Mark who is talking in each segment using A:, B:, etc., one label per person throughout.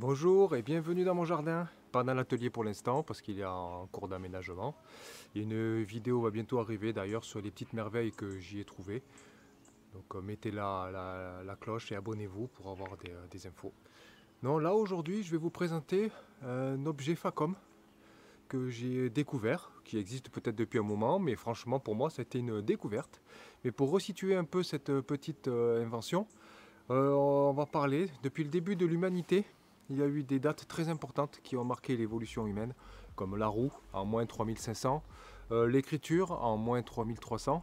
A: Bonjour et bienvenue dans mon jardin. Pas dans l'atelier pour l'instant parce qu'il est en cours d'aménagement. Une vidéo va bientôt arriver d'ailleurs sur les petites merveilles que j'y ai trouvées. Donc mettez la cloche et abonnez-vous pour avoir des infos. Non, là aujourd'hui je vais vous présenter un objet Facom que j'ai découvert, qui existe peut-être depuis un moment, mais franchement pour moi c'était une découverte. Mais pour resituer un peu cette petite invention, on va parler depuis le début de l'humanité. Il y a eu des dates très importantes qui ont marqué l'évolution humaine, comme la roue en moins 3500, l'écriture en moins 3300,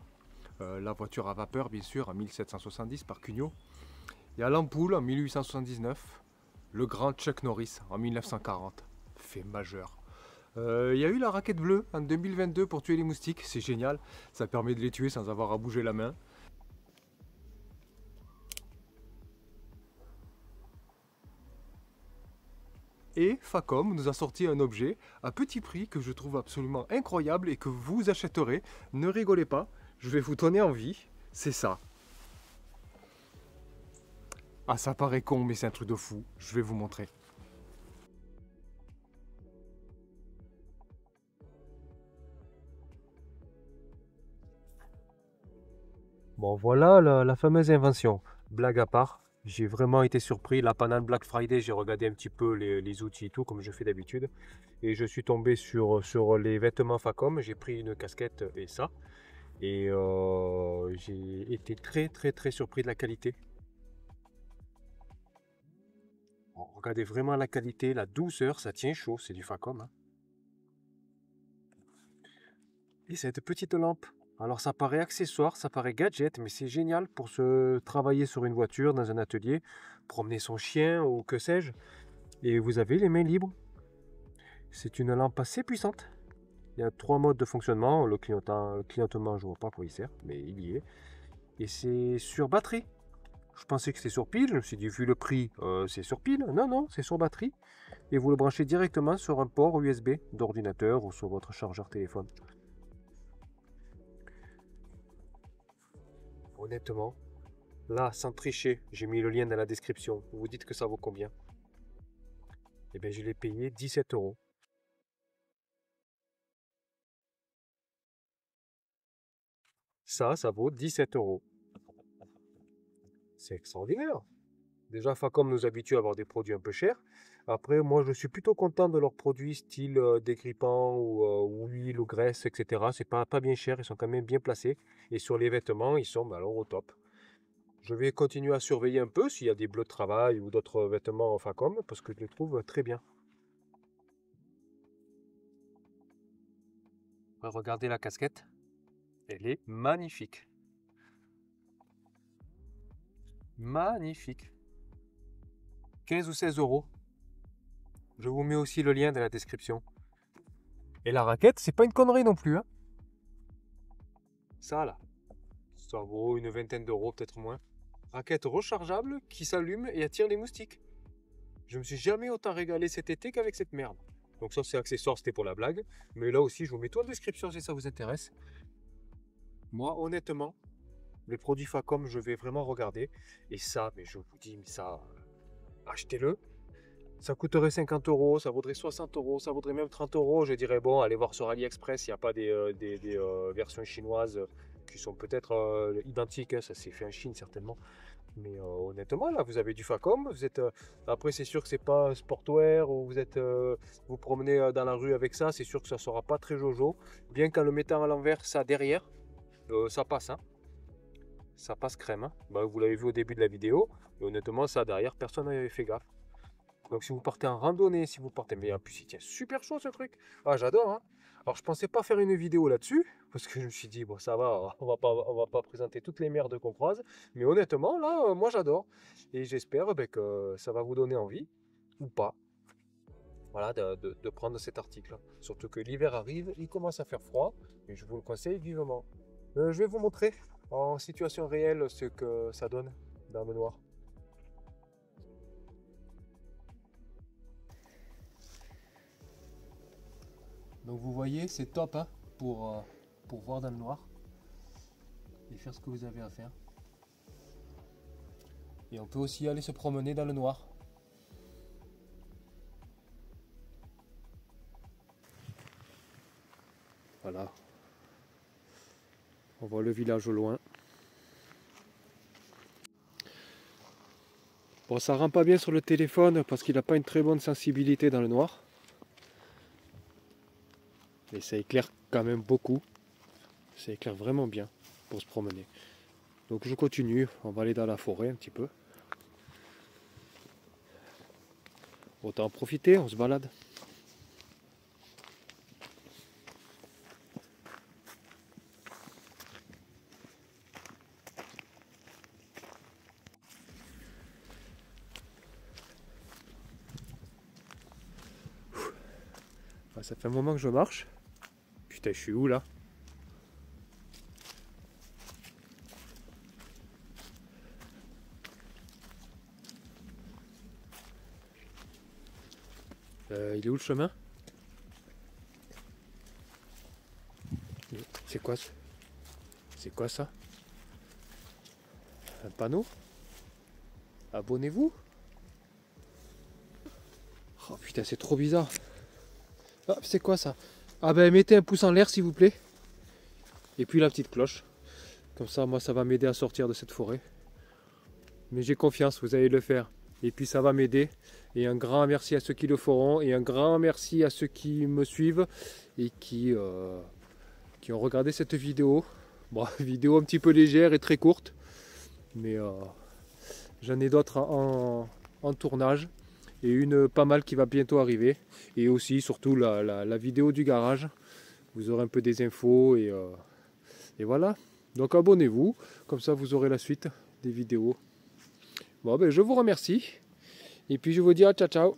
A: la voiture à vapeur bien sûr en 1770 par Cugnot. Il y a l'ampoule en 1879, le grand Chuck Norris en 1940, fait majeur. Il y a eu la raquette bleue en 2022 pour tuer les moustiques, c'est génial, ça permet de les tuer sans avoir à bouger la main. Et Facom nous a sorti un objet à petit prix que je trouve absolument incroyable et que vous achèterez. Ne rigolez pas, je vais vous donner envie. C'est ça. Ah, ça paraît con, mais c'est un truc de fou. Je vais vous montrer. Bon, voilà la fameuse invention. Blague à part, j'ai vraiment été surpris. Là, pendant le Black Friday, j'ai regardé un petit peu les outils et tout, comme je fais d'habitude. Et je suis tombé sur les vêtements Facom. J'ai pris une casquette et ça. Et j'ai été très surpris de la qualité. Bon, regardez vraiment la qualité, la douceur, ça tient chaud, c'est du Facom, hein. Et cette petite lampe. Alors ça paraît accessoire, ça paraît gadget, mais c'est génial pour se travailler sur une voiture, dans un atelier, promener son chien ou que sais-je. Et vous avez les mains libres. C'est une lampe assez puissante. Il y a 3 modes de fonctionnement. Le clignotement, je ne vois pas à quoi il sert, mais il y est. Et c'est sur batterie. Je pensais que c'était sur pile. Je me suis dit, vu le prix, c'est sur pile. Non, non, c'est sur batterie. Et vous le branchez directement sur un port USB d'ordinateur ou sur votre chargeur téléphone. Honnêtement, là, sans tricher, j'ai mis le lien dans la description. Vous vous dites que ça vaut combien? Eh bien, je l'ai payé 17 euros. Ça vaut 17 euros. C'est extraordinaire. Déjà, Facom nous habitue à avoir des produits un peu chers. Après, moi, je suis plutôt content de leurs produits style dégrippant ou huile ou graisse, etc. C'est pas bien cher, ils sont quand même bien placés. Et sur les vêtements, ils sont alors au top. Je vais continuer à surveiller un peu s'il y a des bleus de travail ou d'autres vêtements en Facom parce que je les trouve très bien. Regardez la casquette, elle est magnifique. Magnifique. 15 ou 16 euros. Je vous mets aussi le lien dans la description. Et la raquette, c'est pas une connerie non plus, hein. Ça là, ça vaut une vingtaine d'euros, peut-être moins. Raquette rechargeable qui s'allume et attire les moustiques. Je me suis jamais autant régalé cet été qu'avec cette merde. Donc ça c'est accessoire, c'était pour la blague. Mais là aussi, je vous mets tout en description si ça vous intéresse. Moi, honnêtement, les produits Facom, je vais vraiment regarder. Et ça, mais je vous dis, mais ça, achetez-le. Ça coûterait 50 euros, ça vaudrait 60 euros, ça vaudrait même 30 euros. Je dirais, bon, allez voir sur AliExpress, il n'y a pas des versions chinoises qui sont peut-être identiques, hein, ça s'est fait en Chine certainement. Mais honnêtement, là, vous avez du Facom, vous êtes, après c'est sûr que c'est pas sportwear, ou vous êtes, vous promenez dans la rue avec ça, c'est sûr que ça sera pas très jojo. Bien qu'en le mettant à l'envers, ça derrière, ça passe, hein. Ça passe crème, hein. Bah, vous l'avez vu au début de la vidéo, et honnêtement, ça derrière, personne n'avait fait gaffe. Donc si vous partez en randonnée, si vous partez... Mais en plus, il tient super chaud ce truc. Ah, j'adore, hein. Alors, je pensais pas faire une vidéo là-dessus, parce que je me suis dit, bon, ça va, on va pas présenter toutes les merdes qu'on croise. Mais honnêtement, là, moi, j'adore. Et j'espère ben, que ça va vous donner envie, ou pas, voilà, de prendre cet article. Surtout que l'hiver arrive, il commence à faire froid, et je vous le conseille vivement. Je vais vous montrer en situation réelle ce que ça donne dans le noir. Donc vous voyez, c'est top, hein, pour voir dans le noir et faire ce que vous avez à faire. Et on peut aussi aller se promener dans le noir. Voilà. On voit le village au loin. Bon, ça rend pas bien sur le téléphone parce qu'il n'a pas une très bonne sensibilité dans le noir. Mais ça éclaire quand même beaucoup. Ça éclaire vraiment bien pour se promener. Donc je continue, on va aller dans la forêt un petit peu. Autant en profiter, on se balade. Ça fait un moment que je marche. Putain, je suis où là? Il est où le chemin? C'est quoi ça? C'est quoi ça? Un panneau? Abonnez-vous? Oh putain, c'est trop bizarre. Ah, c'est quoi ça? Ah ben mettez un pouce en l'air s'il vous plaît. Et puis la petite cloche. Comme ça, moi ça va m'aider à sortir de cette forêt. Mais j'ai confiance, vous allez le faire. Et puis ça va m'aider. Et un grand merci à ceux qui le feront. Et un grand merci à ceux qui me suivent et qui ont regardé cette vidéo. Bon, vidéo un petit peu légère et très courte. Mais j'en ai d'autres en tournage. Et une pas mal qui va bientôt arriver. Et aussi, surtout, la vidéo du garage. Vous aurez un peu des infos. Et voilà. Donc abonnez-vous. Comme ça, vous aurez la suite des vidéos. Bon, ben, je vous remercie. Et puis, je vous dis à ciao, ciao.